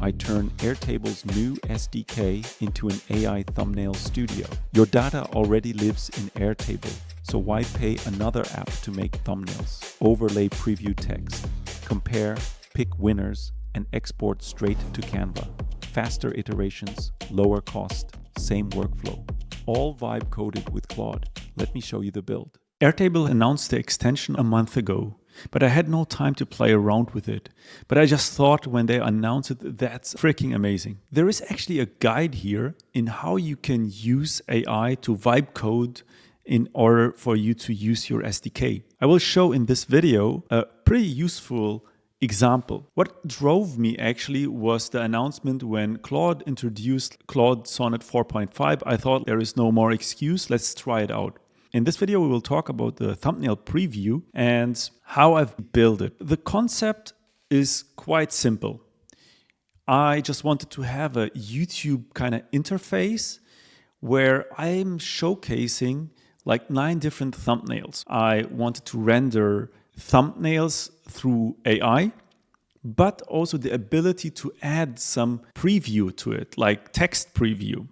I turn Airtable's new SDK into an AI thumbnail studio. Your data already lives in Airtable, so why pay another app to make thumbnails? Overlay preview text, compare, pick winners, and export straight to Canva. Faster iterations, lower cost, same workflow. All vibe coded with Claude. Let me show you the build. Airtable announced the extension a month ago, but I had no time to play around with it. But I just thought when they announced it, that's freaking amazing. There is actually a guide here in how you can use AI to vibe code in order for you to use your SDK. I will show in this video a pretty useful example. What drove me actually was the announcement when Claude introduced Claude Sonnet 4.5. I thought there is no more excuse, let's try it out. In this video, we will talk about the thumbnail preview and how I've built it. The concept is quite simple. I just wanted to have a YouTube kind of interface where I'm showcasing like 9 different thumbnails. I wanted to render thumbnails through AI, but also the ability to add some preview to it, like text preview,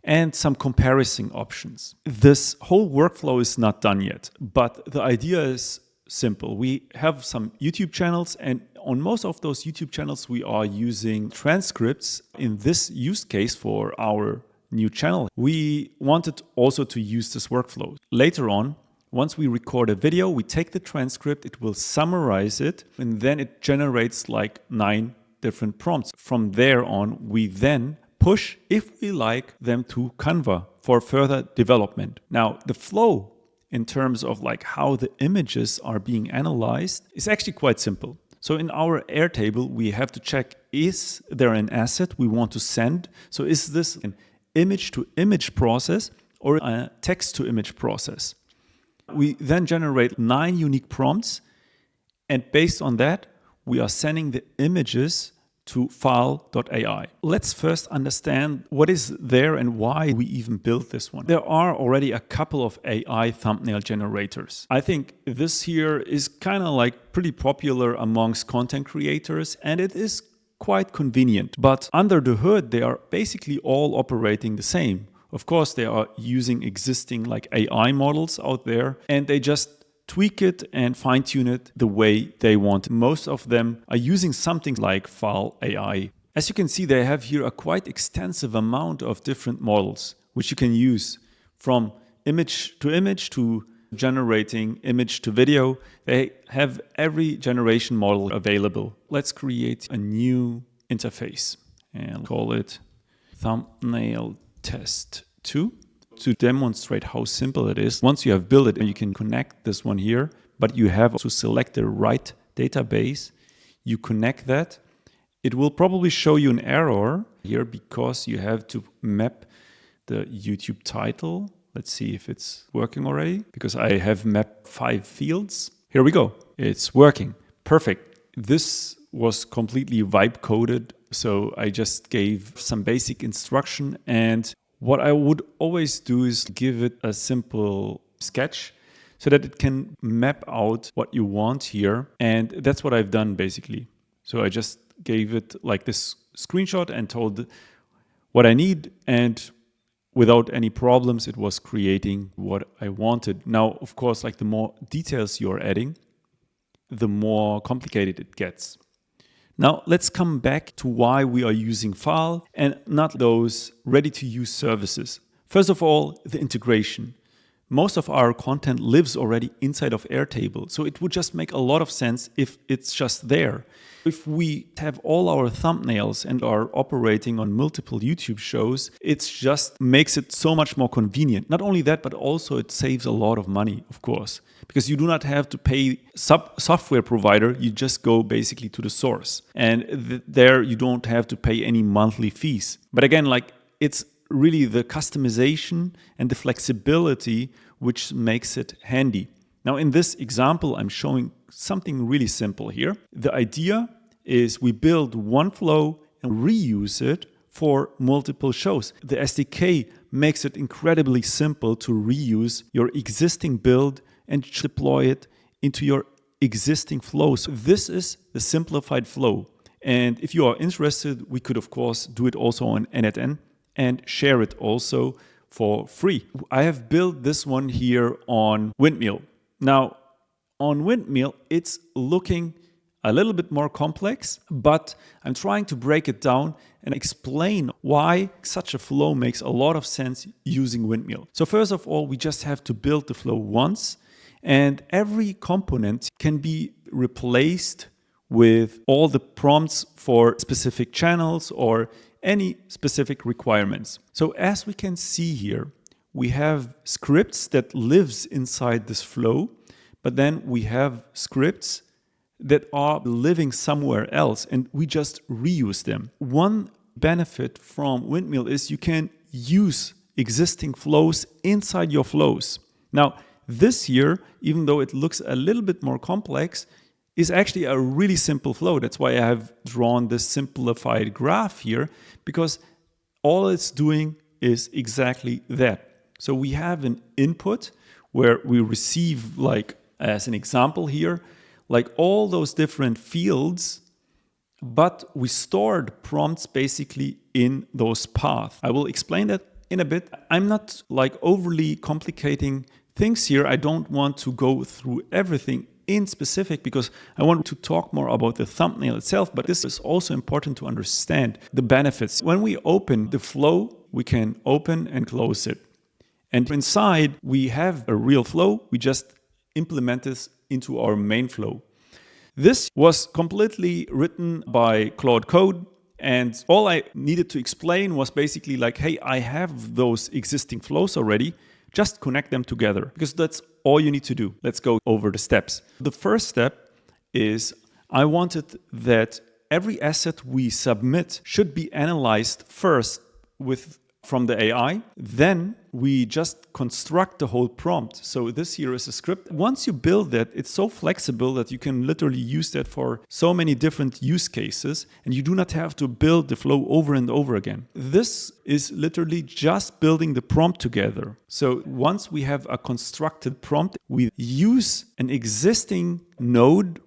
and some comparison options. This whole workflow is not done yet, but the idea is simple. We have some YouTube channels, and on most of those YouTube channels, we are using transcripts. In this use case for our new channel, we wanted also to use this workflow. Later on, once we record a video, we take the transcript, it will summarize it, and then it generates like 9 different prompts. From there on, we then push, if we like, them to Canva for further development. Now, the flow in terms of like how the images are being analyzed is actually quite simple. So in our Airtable, we have to check, is there an asset we want to send? So is this an image-to-image process or a text-to-image process? We then generate 9 unique prompts, and based on that, we are sending the images to file.ai. Let's first understand what is there and why we even built this one. There are already a couple of AI thumbnail generators. I think this here is kind of like pretty popular amongst content creators, and it is quite convenient. But under the hood, they are basically all operating the same. Of course, they are using existing like AI models out there, and they just tweak it and fine-tune it the way they want. Most of them are using something like File AI. As you can see, they have here a quite extensive amount of different models, which you can use from image to generating image to video. They have every generation model available. Let's create a new interface and call it Thumbnail Test 2. To demonstrate how simple it is. Once you have built it, you can connect this one here, but you have to select the right database. You connect that. It will probably show you an error here because you have to map the YouTube title. Let's see if it's working already, because I have mapped 5 fields. Here we go. It's working. Perfect. This was completely vibe coded, so I just gave some basic instruction, and what I would always do is give it a simple sketch so that it can map out what you want here. And that's what I've done basically. So I just gave it like this screenshot and told what I need, and without any problems, it was creating what I wanted. Now, of course, like the more details you're adding, the more complicated it gets. Now, let's come back to why we are using File and not those ready-to-use services. First of all, the integration. Most of our content lives already inside of Airtable, so it would just make a lot of sense if it's just there. If we have all our thumbnails and are operating on multiple YouTube shows, it just makes it so much more convenient. Not only that, but also it saves a lot of money, of course, because you do not have to pay software provider. You just go basically to the source, and there you don't have to pay any monthly fees. But again, like it's really the customization and the flexibility which makes it handy. Now in this example, I'm showing something really simple here. The idea is we build one flow and reuse it for multiple shows. The SDK makes it incredibly simple to reuse your existing build and deploy it into your existing flows. This is the simplified flow. And if you are interested, we could of course do it also on n@n and share it also for free. I have built this one here on Windmill. Now, on Windmill, it's looking a little bit more complex, but I'm trying to break it down and explain why such a flow makes a lot of sense using Windmill. So first of all, we just have to build the flow once, and every component can be replaced with all the prompts for specific channels or any specific requirements. So as we can see here, we have scripts that lives inside this flow, but then we have scripts that are living somewhere else and we just reuse them. One benefit from Windmill is you can use existing flows inside your flows. Now, this here, even though it looks a little bit more complex, is actually a really simple flow. That's why I have drawn this simplified graph here, because all it's doing is exactly that. So we have an input where we receive, like as an example here, like all those different fields, but we stored prompts basically in those paths. I will explain that in a bit. I'm not like overly complicating things here. I don't want to go through everything in specific because I want to talk more about the thumbnail itself, but this is also important to understand the benefits. When we open the flow, we can open and close it. And inside we have a real flow. We just implement this into our main flow. This was completely written by Claude code, and all I needed to explain was basically like, hey, I have those existing flows already. Just connect them together, because that's all you need to do. Let's go over the steps. The first step is I wanted that every asset we submit should be analyzed first from the AI. Then we just construct the whole prompt. So this here is a script. Once you build that, it's so flexible that you can literally use that for so many different use cases, and you do not have to build the flow over and over again. This is literally just building the prompt together. So once we have a constructed prompt, we use an existing node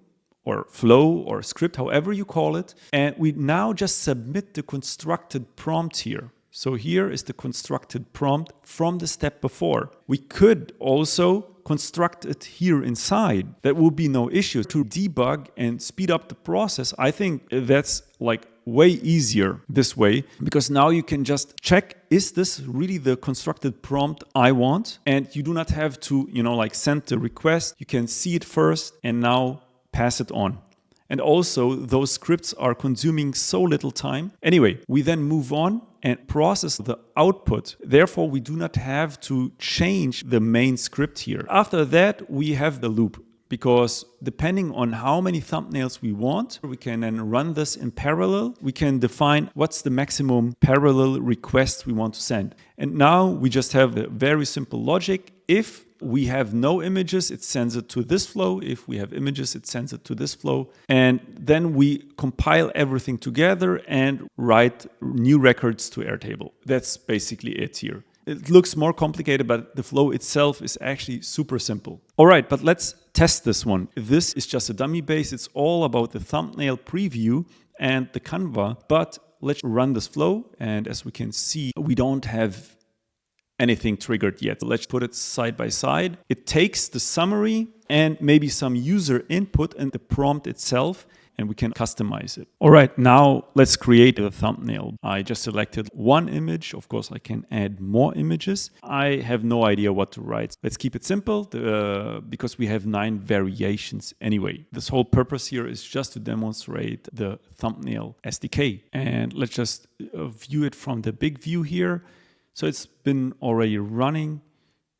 or flow or script, however you call it, and we now just submit the constructed prompt here. So here is the constructed prompt from the step before. We could also construct it here inside. That will be no issue. To debug and speed up the process, I think that's like way easier this way, because now you can just check, is this really the constructed prompt I want? And you do not have to, like send the request. You can see it first and now pass it on. And also those scripts are consuming so little time. Anyway, we then move on and process the output. Therefore, we do not have to change the main script here. After that, we have the loop, because depending on how many thumbnails we want, we can then run this in parallel. We can define what's the maximum parallel request we want to send. And now we just have the very simple logic. If we have no images, it sends it to this flow. If we have images, it sends it to this flow. And then we compile everything together and write new records to Airtable. That's basically it here. It looks more complicated, but the flow itself is actually super simple. All right, but let's test this one. This is just a dummy base. It's all about the thumbnail preview and the Canva, but let's run this flow. And as we can see, we don't have anything triggered yet. Let's put it side by side. It takes the summary and maybe some user input and the prompt itself, and we can customize it. All right, now let's create a thumbnail. I just selected one image. Of course, I can add more images. I have no idea what to write. Let's keep it simple because we have 9 variations anyway. This whole purpose here is just to demonstrate the thumbnail SDK. And let's just view it from the big view here. So it's been already running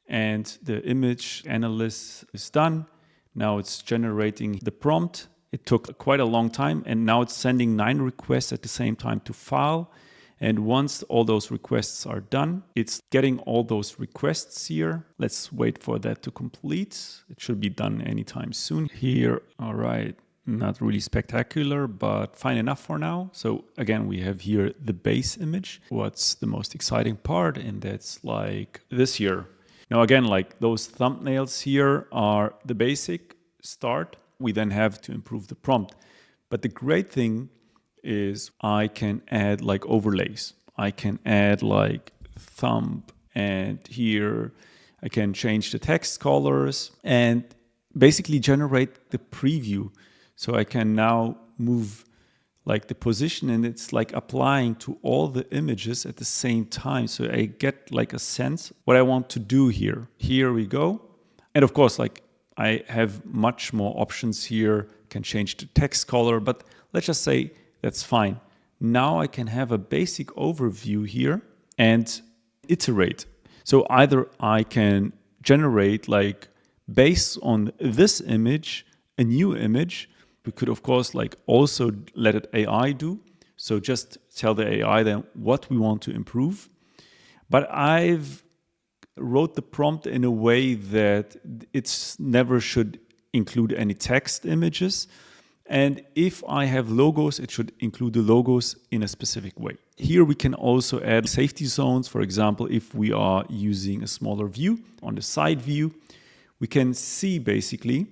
and the image analysis is done. Now it's generating the prompt. It took quite a long time, and now it's sending 9 requests at the same time to file. And once all those requests are done, it's getting all those requests here. Let's wait for that to complete. It should be done anytime soon here. All right. Not really spectacular, but fine enough for now. So again, we have here the base image. What's the most exciting part? And that's like this here. Now again, like those thumbnails here are the basic start. We then have to improve the prompt. But the great thing is I can add like overlays. I can add like thumb, and here I can change the text colors and basically generate the preview. So I can now move like the position, and it's like applying to all the images at the same time. So I get like a sense what I want to do here. Here we go. And of course, like I have much more options here, can change the text color, but let's just say that's fine. Now I can have a basic overview here and iterate. So either I can generate like based on this image, a new image. We could of course like also let it AI do. So just tell the AI then what we want to improve. But I've wrote the prompt in a way that it's never should include any text images. And if I have logos, it should include the logos in a specific way. Here we can also add safety zones. For example, if we are using a smaller view on the side view, we can see basically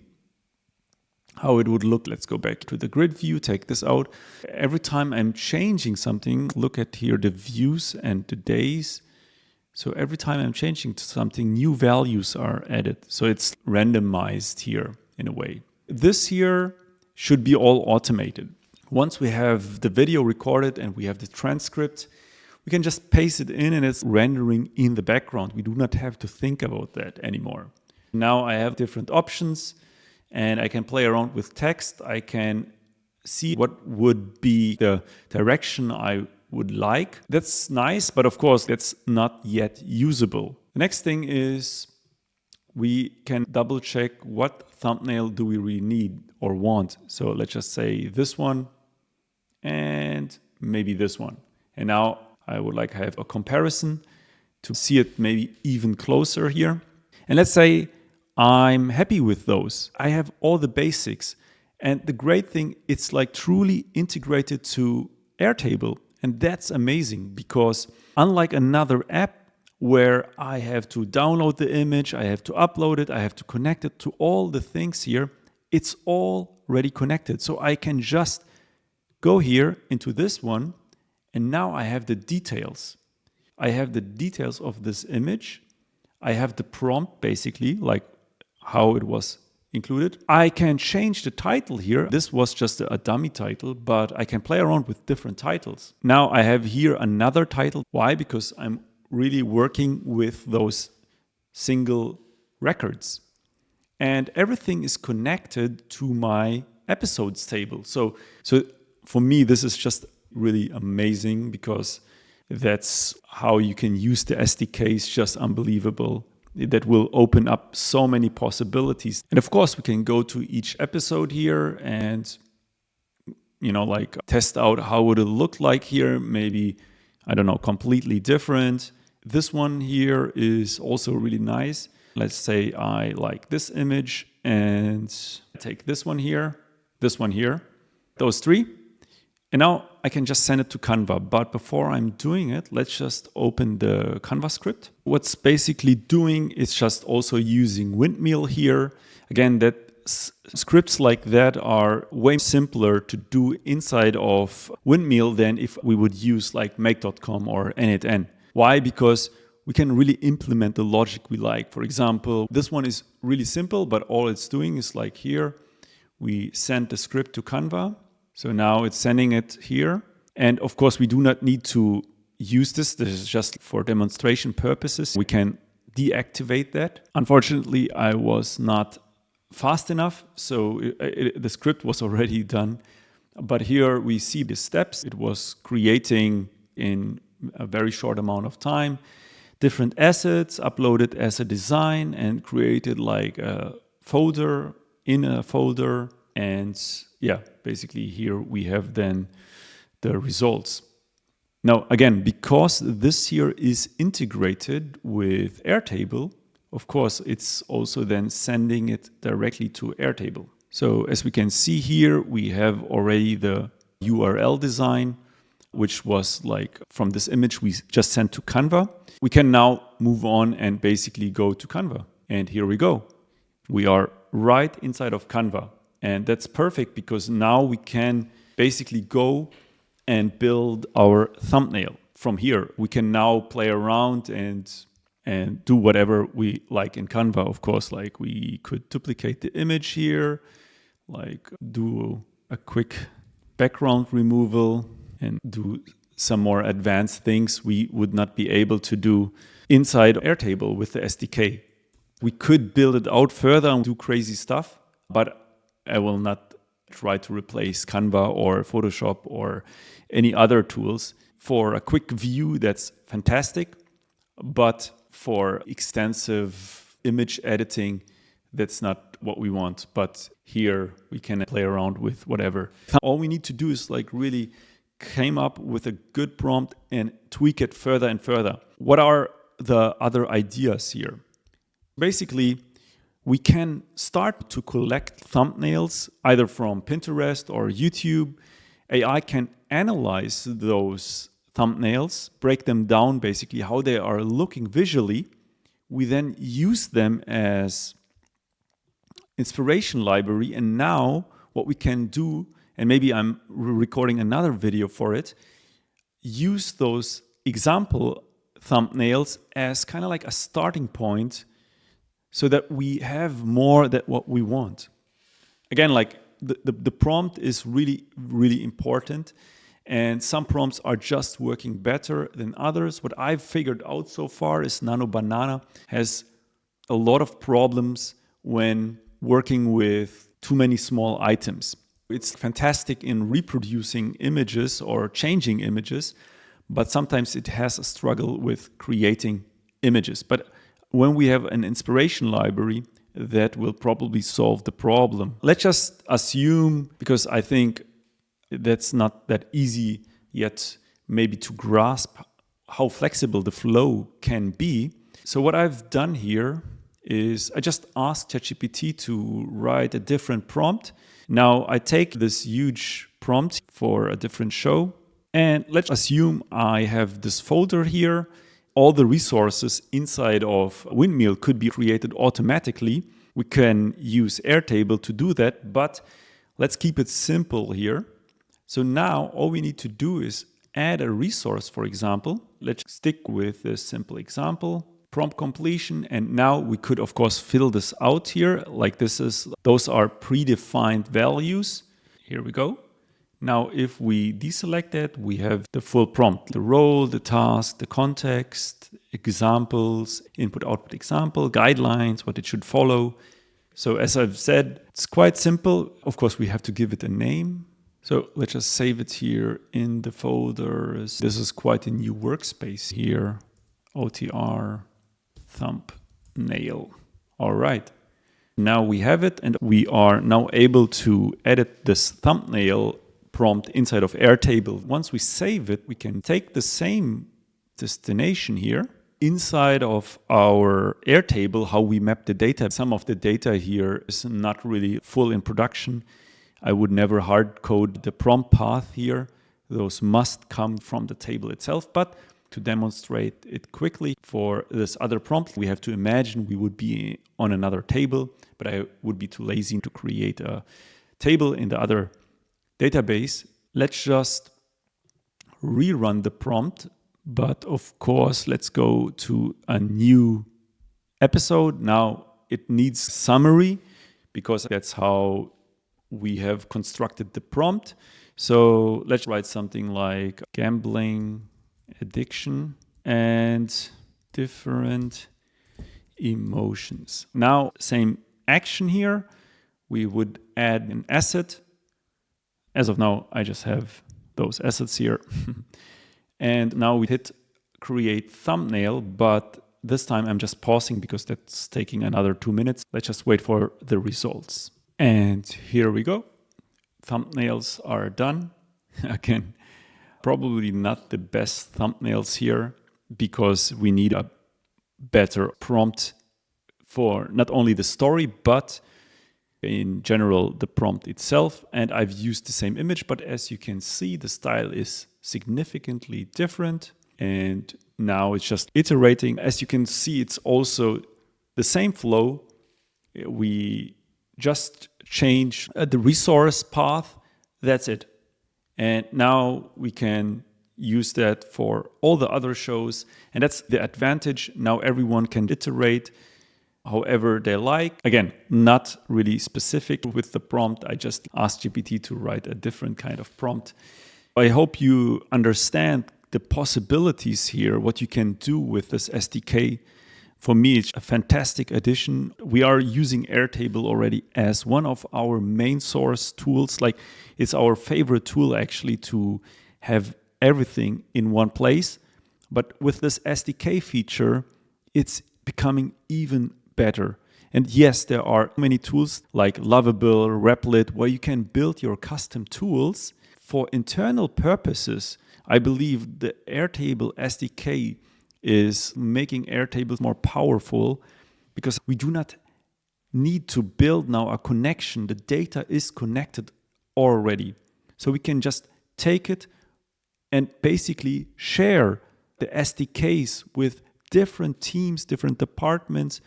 how it would look. Let's go back to the grid view, take this out. Every time I'm changing something, look at here the views and the days. So every time I'm changing to something, new values are added. So it's randomized here in a way. This here should be all automated. Once we have the video recorded and we have the transcript, we can just paste it in and it's rendering in the background. We do not have to think about that anymore. Now I have different options and I can play around with text. I can see what would be the direction I would like. That's nice, but of course that's not yet usable. The next thing is we can double check what thumbnail do we really need or want. So let's just say this one and maybe this one. And now I would like to have a comparison to see it maybe even closer here. And let's say I'm happy with those. I have all the basics. And the great thing, it's like truly integrated to Airtable. And that's amazing because unlike another app where I have to download the image, I have to upload it, I have to connect it to all the things here, it's already connected. So I can just go here into this one and now I have the details. I have the details of this image. I have the prompt basically, like how it was included. I can change the title here. This was just a dummy title, but I can play around with different titles. Now I have here another title. Why? Because I'm really working with those single records. And everything is connected to my episodes table. So for me, this is just really amazing because that's how you can use the SDK. It's just unbelievable. That will open up so many possibilities. And of course, we can go to each episode here and, like test out how would it look like here. Maybe, I don't know, completely different. This one here is also really nice. Let's say I like this image and take this one here, those three. And now I can just send it to Canva. But before I'm doing it, let's just open the Canva script. What's basically doing is just also using Windmill here. Again, that scripts like that are way simpler to do inside of Windmill than if we would use like make.com or init. Why? Because we can really implement the logic we like. For example, this one is really simple, but all it's doing is like here, we send the script to Canva. So now it's sending it here. And of course, we do not need to use this. This is just for demonstration purposes. We can deactivate that. Unfortunately, I was not fast enough. So the script was already done. But here we see the steps. It was creating in a very short amount of time different assets, uploaded as a design and created like a folder in a folder. And yeah, basically here we have then the results. Now, again, because this here is integrated with Airtable, of course, it's also then sending it directly to Airtable. So as we can see here, we have already the URL design, which was like from this image we just sent to Canva. We can now move on and basically go to Canva. And here we go. We are right inside of Canva. And that's perfect because now we can basically go and build our thumbnail. From here, we can now play around and do whatever we like in Canva, of course. Like we could duplicate the image here, like do a quick background removal and do some more advanced things we would not be able to do inside Airtable with the SDK. We could build it out further and do crazy stuff, but I will not try to replace Canva or Photoshop or any other tools. For a quick view, that's fantastic, but for extensive image editing, that's not what we want. But here we can play around with whatever. All we need to do is like really came up with a good prompt and tweak it further and further. What are the other ideas here? Basically, we can start to collect thumbnails either from Pinterest or YouTube. AI can analyze those thumbnails, break them down basically how they are looking visually. We then use them as inspiration library. And now what we can do, and maybe I'm recording another video for it, use those example thumbnails as kind of like a starting point so that we have more than what we want. Again, like the prompt is really, really important. And some prompts are just working better than others. What I've figured out so far is Nano Banana has a lot of problems when working with too many small items. It's fantastic in reproducing images or changing images, but sometimes it has a struggle with creating images. But when we have an inspiration library, that will probably solve the problem. Let's just assume, because I think that's not that easy yet maybe to grasp how flexible the flow can be. So what I've done here is I just asked ChatGPT to write a different prompt. Now I take this huge prompt for a different show, and let's assume I have this folder here. All the resources inside of Windmill could be created automatically. We can use Airtable to do that, but let's keep it simple here. So now all we need to do is add a resource, for example. Let's stick with this simple example, prompt completion. And now we could, of course, fill this out here. Like those are predefined values. Here we go. Now, if we deselect that, we have the full prompt, the role, the task, the context, examples, input, output example, guidelines, what it should follow. So as I've said, it's quite simple. Of course, we have to give it a name. So let's just save it here in the folders. This is quite a new workspace here. OTR thumbnail. All right. Now we have it, and we are now able to edit this thumbnail prompt inside of Airtable. Once we save it, we can take the same destination here inside of our Airtable, how we map the data. Some of the data here is not really full in production. I would never hard code the prompt path here. Those must come from the table itself. But to demonstrate it quickly for this other prompt, we have to imagine we would be on another table, but I would be too lazy to create a table in the other database. Let's just rerun the prompt. But of course, let's go to a new episode. Now it needs summary because that's how we have constructed the prompt. So let's write something like gambling, addiction, and different emotions. Now, same action here. We would add an asset. As of now, I just have those assets here. And now we hit create thumbnail, but this time I'm just pausing because that's taking another 2 minutes. Let's just wait for the results. And here we go. Thumbnails are done. Again, probably not the best thumbnails here because we need a better prompt for not only the story, but in general, the prompt itself. And I've used the same image, but as you can see, the style is significantly different. And now it's just iterating. As you can see, it's also the same flow. We just change the resource path. That's it. And now we can use that for all the other shows. And that's the advantage. Now everyone can iterate however they like. Again, not really specific with the prompt. I just asked GPT to write a different kind of prompt. I hope you understand the possibilities here, what you can do with this SDK. For me, it's a fantastic addition. We are using Airtable already as one of our main source tools. Like, it's our favorite tool actually to have everything in one place. But with this SDK feature, it's becoming even better. And yes, there are many tools like Lovable, Replit, where you can build your custom tools for internal purposes. I believe the Airtable SDK is making Airtable more powerful because we do not need to build now a connection. The data is connected already. So we can just take it and basically share the SDKs with different teams, different departments.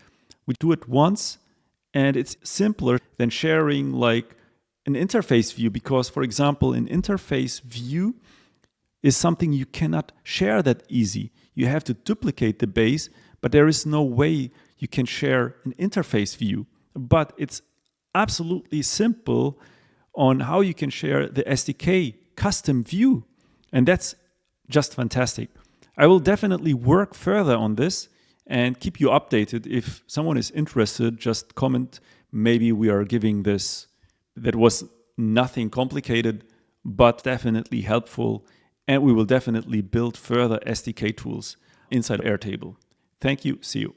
We do it once, and it's simpler than sharing like an interface view because, for example, an interface view is something you cannot share that easy. You have to duplicate the base, but there is no way you can share an interface view. But it's absolutely simple on how you can share the SDK custom view. And that's just fantastic. I will definitely work further on this and keep you updated. If someone is interested, just comment. Maybe we are giving this, that was nothing complicated, but definitely helpful. And we will definitely build further SDK tools inside Airtable. Thank you. See you.